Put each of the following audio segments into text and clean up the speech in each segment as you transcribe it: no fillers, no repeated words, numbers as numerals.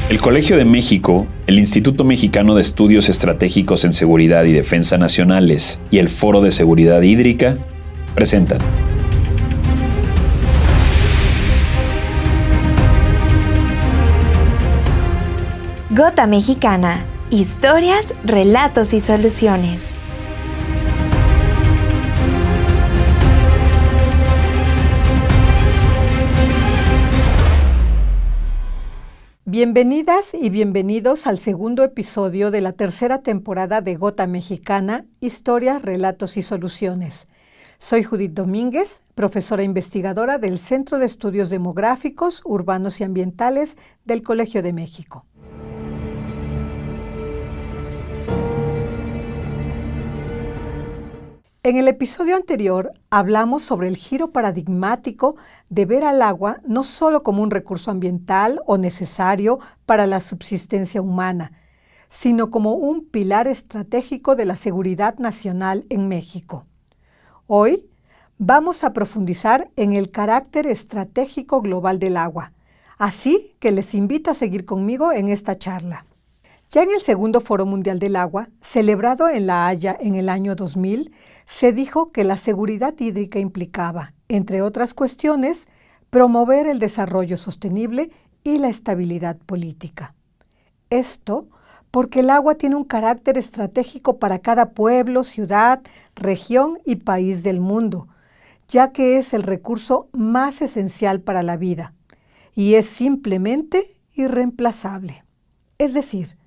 El Colegio de México, el Instituto Mexicano de Estudios Estratégicos en Seguridad y Defensa Nacionales y el Foro de Seguridad Hídrica presentan Gota Mexicana, historias, relatos y soluciones. Bienvenidas y bienvenidos al segundo episodio de la tercera temporada de Gota Mexicana, historias, relatos y soluciones. Soy Judith Domínguez, profesora investigadora del Centro de Estudios Demográficos, Urbanos y Ambientales del Colegio de México. En el episodio anterior hablamos sobre el giro paradigmático de ver al agua no solo como un recurso ambiental o necesario para la subsistencia humana, sino como un pilar estratégico de la seguridad nacional en México. Hoy vamos a profundizar en el carácter estratégico global del agua, así que les invito a seguir conmigo en esta charla. Ya en el segundo Foro Mundial del Agua, celebrado en La Haya en el año 2000, se dijo que la seguridad hídrica implicaba, entre otras cuestiones, promover el desarrollo sostenible y la estabilidad política. Esto porque el agua tiene un carácter estratégico para cada pueblo, ciudad, región y país del mundo, ya que es el recurso más esencial para la vida y es simplemente irreemplazable. Es decir,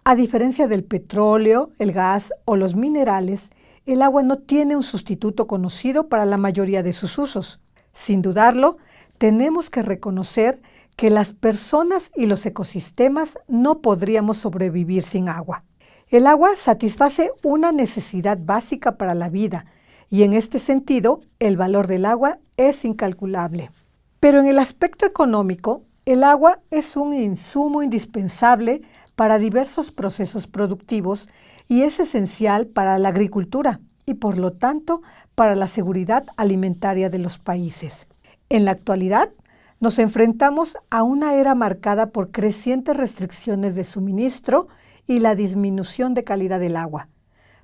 a diferencia del petróleo, el gas o los minerales, el agua no tiene un sustituto conocido para la mayoría de sus usos. Sin dudarlo, tenemos que reconocer que las personas y los ecosistemas no podríamos sobrevivir sin agua. El agua satisface una necesidad básica para la vida y en este sentido, el valor del agua es incalculable. Pero en el aspecto económico, el agua es un insumo indispensable para diversos procesos productivos y es esencial para la agricultura y, por lo tanto, para la seguridad alimentaria de los países. En la actualidad, nos enfrentamos a una era marcada por crecientes restricciones de suministro y la disminución de calidad del agua.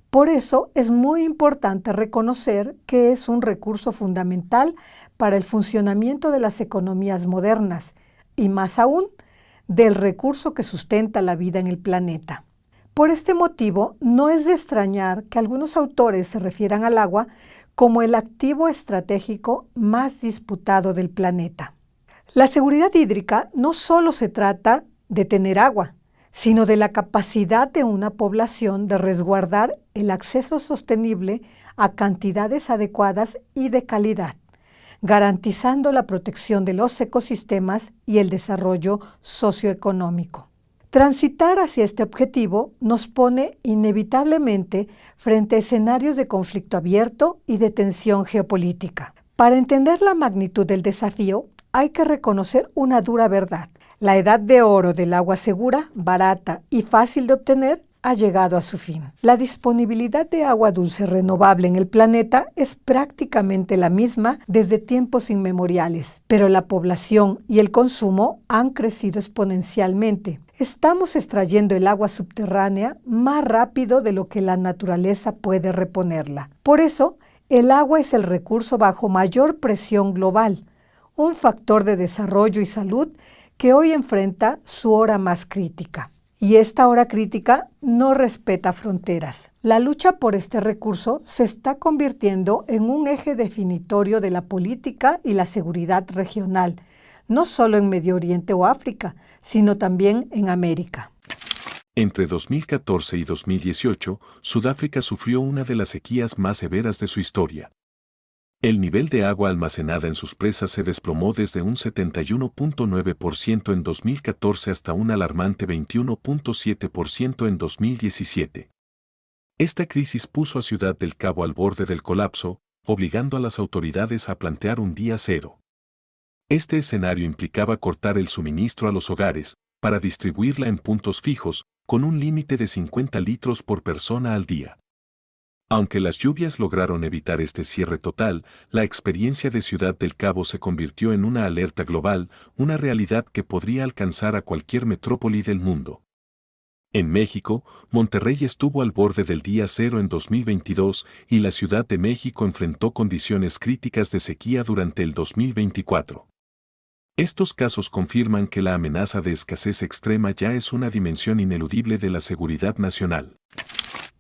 Por eso, es muy importante reconocer que es un recurso fundamental para el funcionamiento de las economías modernas y, más aún, del recurso que sustenta la vida en el planeta. Por este motivo, no es de extrañar que algunos autores se refieran al agua como el activo estratégico más disputado del planeta. La seguridad hídrica no solo se trata de tener agua, sino de la capacidad de una población de resguardar el acceso sostenible a cantidades adecuadas y de calidad, garantizando la protección de los ecosistemas y el desarrollo socioeconómico. Transitar hacia este objetivo nos pone inevitablemente frente a escenarios de conflicto abierto y de tensión geopolítica. Para entender la magnitud del desafío, hay que reconocer una dura verdad. La edad de oro del agua segura, barata y fácil de obtener ha llegado a su fin. La disponibilidad de agua dulce renovable en el planeta es prácticamente la misma desde tiempos inmemoriales, pero la población y el consumo han crecido exponencialmente. Estamos extrayendo el agua subterránea más rápido de lo que la naturaleza puede reponerla. Por eso, el agua es el recurso bajo mayor presión global, un factor de desarrollo y salud que hoy enfrenta su hora más crítica. Y esta hora crítica no respeta fronteras. La lucha por este recurso se está convirtiendo en un eje definitorio de la política y la seguridad regional, no solo en Medio Oriente o África, sino también en América. Entre 2014 y 2018, Sudáfrica sufrió una de las sequías más severas de su historia. El nivel de agua almacenada en sus presas se desplomó desde un 71.9% en 2014 hasta un alarmante 21.7% en 2017. Esta crisis puso a Ciudad del Cabo al borde del colapso, obligando a las autoridades a plantear un día cero. Este escenario implicaba cortar el suministro a los hogares, para distribuirla en puntos fijos, con un límite de 50 litros por persona al día. Aunque las lluvias lograron evitar este cierre total, la experiencia de Ciudad del Cabo se convirtió en una alerta global, una realidad que podría alcanzar a cualquier metrópoli del mundo. En México, Monterrey estuvo al borde del día cero en 2022 y la Ciudad de México enfrentó condiciones críticas de sequía durante el 2024. Estos casos confirman que la amenaza de escasez extrema ya es una dimensión ineludible de la seguridad nacional.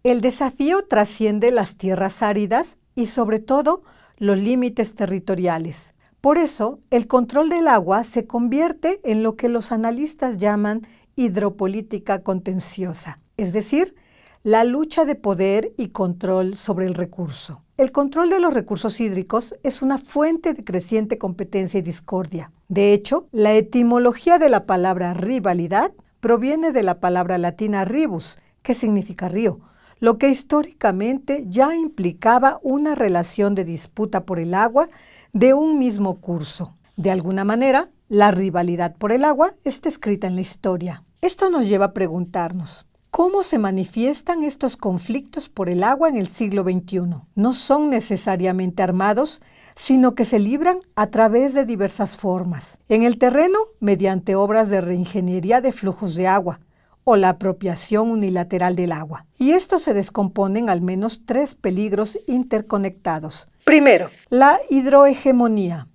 El desafío trasciende las tierras áridas y sobre todo los límites territoriales. Por eso, el control del agua se convierte en lo que los analistas llaman hidropolítica contenciosa, es decir, la lucha de poder y control sobre el recurso. El control de los recursos hídricos es una fuente de creciente competencia y discordia. De hecho, la etimología de la palabra rivalidad proviene de la palabra latina rivus, que significa río, lo que históricamente ya implicaba una relación de disputa por el agua de un mismo curso. De alguna manera, la rivalidad por el agua está escrita en la historia. Esto nos lleva a preguntarnos, ¿cómo se manifiestan estos conflictos por el agua en el siglo XXI? No son necesariamente armados, sino que se libran a través de diversas formas. En el terreno, mediante obras de reingeniería de flujos de agua, o la apropiación unilateral del agua. Y esto se descompone en al menos 3 peligros interconectados. Primero, la hidrohegemonía.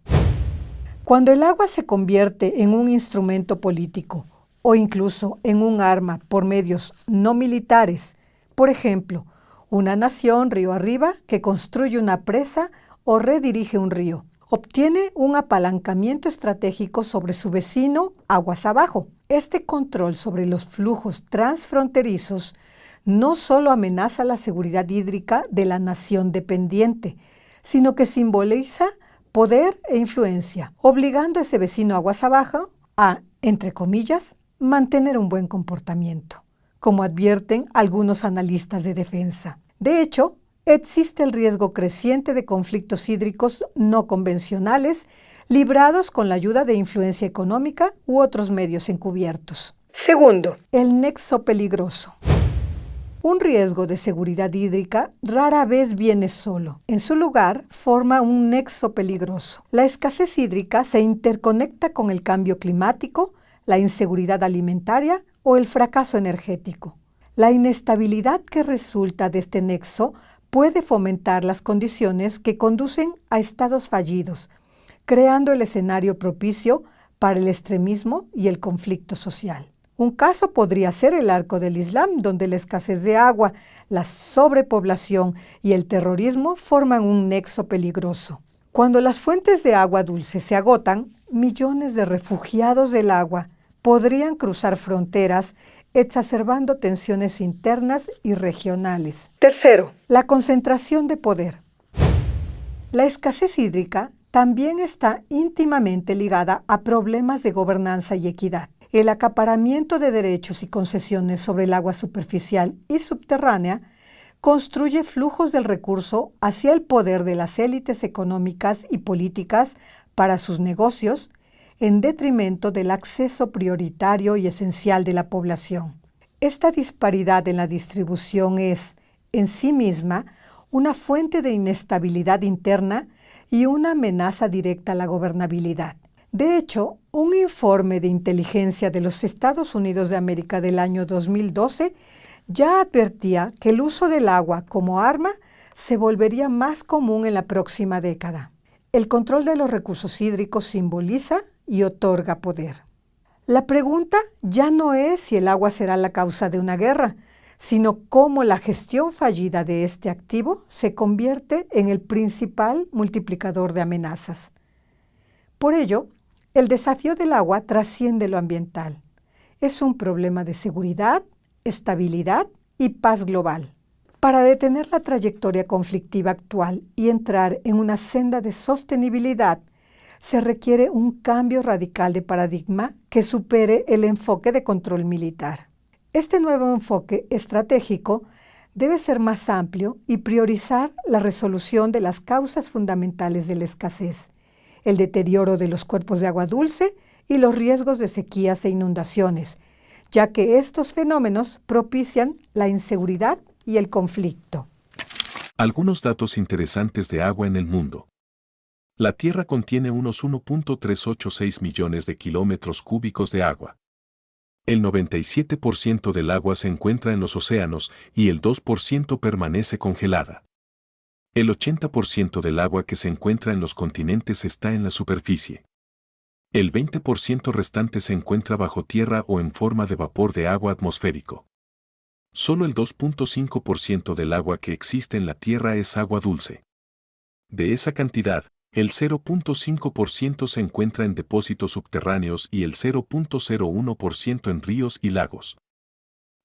Cuando el agua se convierte en un instrumento político o incluso en un arma por medios no militares, por ejemplo, una nación río arriba que construye una presa o redirige un río, obtiene un apalancamiento estratégico sobre su vecino aguas abajo. Este control sobre los flujos transfronterizos no solo amenaza la seguridad hídrica de la nación dependiente, sino que simboliza poder e influencia, obligando a ese vecino aguas abajo a, entre comillas, mantener un buen comportamiento, como advierten algunos analistas de defensa. De hecho, existe el riesgo creciente de conflictos hídricos no convencionales librados con la ayuda de influencia económica u otros medios encubiertos. Segundo, el nexo peligroso. Un riesgo de seguridad hídrica rara vez viene solo. En su lugar, forma un nexo peligroso. La escasez hídrica se interconecta con el cambio climático, la inseguridad alimentaria o el fracaso energético. La inestabilidad que resulta de este nexo puede fomentar las condiciones que conducen a estados fallidos, creando el escenario propicio para el extremismo y el conflicto social. Un caso podría ser el Arco del Islam, donde la escasez de agua, la sobrepoblación y el terrorismo forman un nexo peligroso. Cuando las fuentes de agua dulce se agotan, millones de refugiados del agua podrían cruzar fronteras, exacerbando tensiones internas y regionales. Tercero, la concentración de poder. La escasez hídrica también está íntimamente ligada a problemas de gobernanza y equidad. El acaparamiento de derechos y concesiones sobre el agua superficial y subterránea construye flujos del recurso hacia el poder de las élites económicas y políticas para sus negocios, en detrimento del acceso prioritario y esencial de la población. Esta disparidad en la distribución es, en sí misma, una fuente de inestabilidad interna y una amenaza directa a la gobernabilidad. De hecho, un informe de inteligencia de los Estados Unidos de América del año 2012 ya advertía que el uso del agua como arma se volvería más común en la próxima década. El control de los recursos hídricos simboliza y otorga poder. La pregunta ya no es si el agua será la causa de una guerra, sino cómo la gestión fallida de este activo se convierte en el principal multiplicador de amenazas. Por ello, el desafío del agua trasciende lo ambiental. Es un problema de seguridad, estabilidad y paz global. Para detener la trayectoria conflictiva actual y entrar en una senda de sostenibilidad, se requiere un cambio radical de paradigma que supere el enfoque de control militar. Este nuevo enfoque estratégico debe ser más amplio y priorizar la resolución de las causas fundamentales de la escasez, el deterioro de los cuerpos de agua dulce y los riesgos de sequías e inundaciones, ya que estos fenómenos propician la inseguridad y el conflicto. Algunos datos interesantes de agua en el mundo. La Tierra contiene unos 1.386 millones de kilómetros cúbicos de agua. El 97% del agua se encuentra en los océanos y el 2% permanece congelada. El 80% del agua que se encuentra en los continentes está en la superficie. El 20% restante se encuentra bajo tierra o en forma de vapor de agua atmosférico. Solo el 2.5% del agua que existe en la Tierra es agua dulce. De esa cantidad, el 0.5% se encuentra en depósitos subterráneos y el 0.01% en ríos y lagos.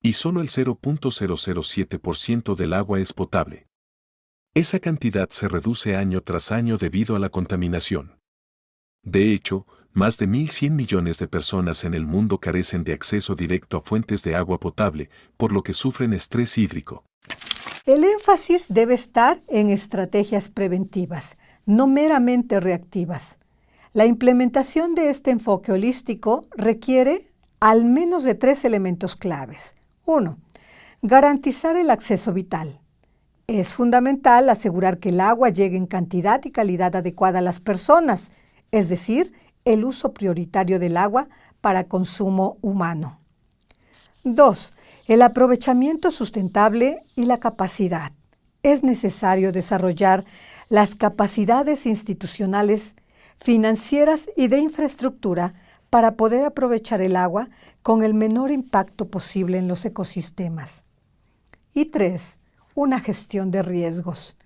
Y solo el 0.007% del agua es potable. Esa cantidad se reduce año tras año debido a la contaminación. De hecho, más de 1.100 millones de personas en el mundo carecen de acceso directo a fuentes de agua potable, por lo que sufren estrés hídrico. El énfasis debe estar en estrategias preventivas, no meramente reactivas. La implementación de este enfoque holístico requiere al menos de 3 elementos claves. 1. Garantizar el acceso vital. Es fundamental asegurar que el agua llegue en cantidad y calidad adecuada a las personas, es decir, el uso prioritario del agua para consumo humano. 2. El aprovechamiento sustentable y la capacidad. Es necesario desarrollar las capacidades institucionales, financieras y de infraestructura para poder aprovechar el agua con el menor impacto posible en los ecosistemas. Y 3. Una gestión de riesgos.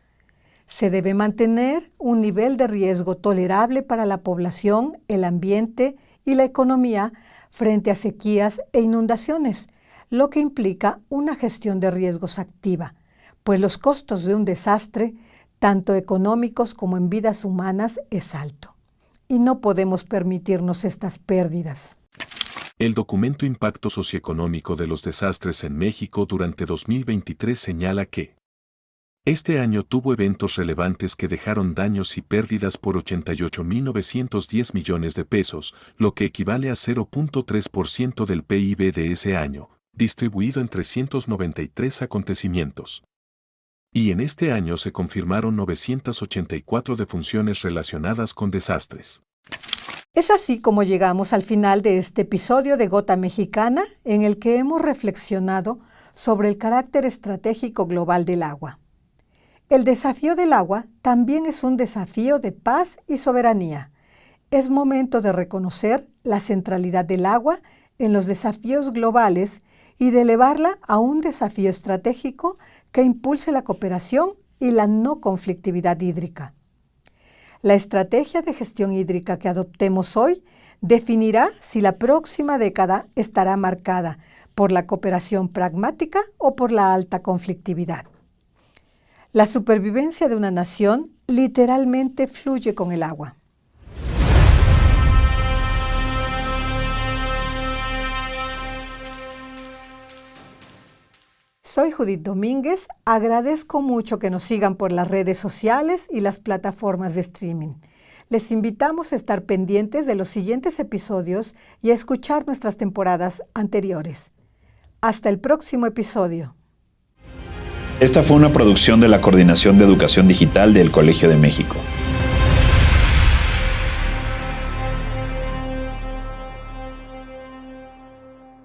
Se debe mantener un nivel de riesgo tolerable para la población, el ambiente y la economía frente a sequías e inundaciones, lo que implica una gestión de riesgos activa, pues los costos de un desastre, tanto económicos como en vidas humanas, es alto. Y no podemos permitirnos estas pérdidas. El documento Impacto Socioeconómico de los Desastres en México durante 2023 señala que este año tuvo eventos relevantes que dejaron daños y pérdidas por 88.910 millones de pesos, lo que equivale a 0.3% del PIB de ese año, distribuido en 393 acontecimientos. Y en este año se confirmaron 984 defunciones relacionadas con desastres. Es así como llegamos al final de este episodio de Gota Mexicana, en el que hemos reflexionado sobre el carácter estratégico global del agua. El desafío del agua también es un desafío de paz y soberanía. Es momento de reconocer la centralidad del agua en los desafíos globales y de elevarla a un desafío estratégico que impulse la cooperación y la no conflictividad hídrica. La estrategia de gestión hídrica que adoptemos hoy definirá si la próxima década estará marcada por la cooperación pragmática o por la alta conflictividad. La supervivencia de una nación literalmente fluye con el agua. Soy Judith Domínguez, agradezco mucho que nos sigan por las redes sociales y las plataformas de streaming. Les invitamos a estar pendientes de los siguientes episodios y a escuchar nuestras temporadas anteriores. Hasta el próximo episodio. Esta fue una producción de la Coordinación de Educación Digital del Colegio de México.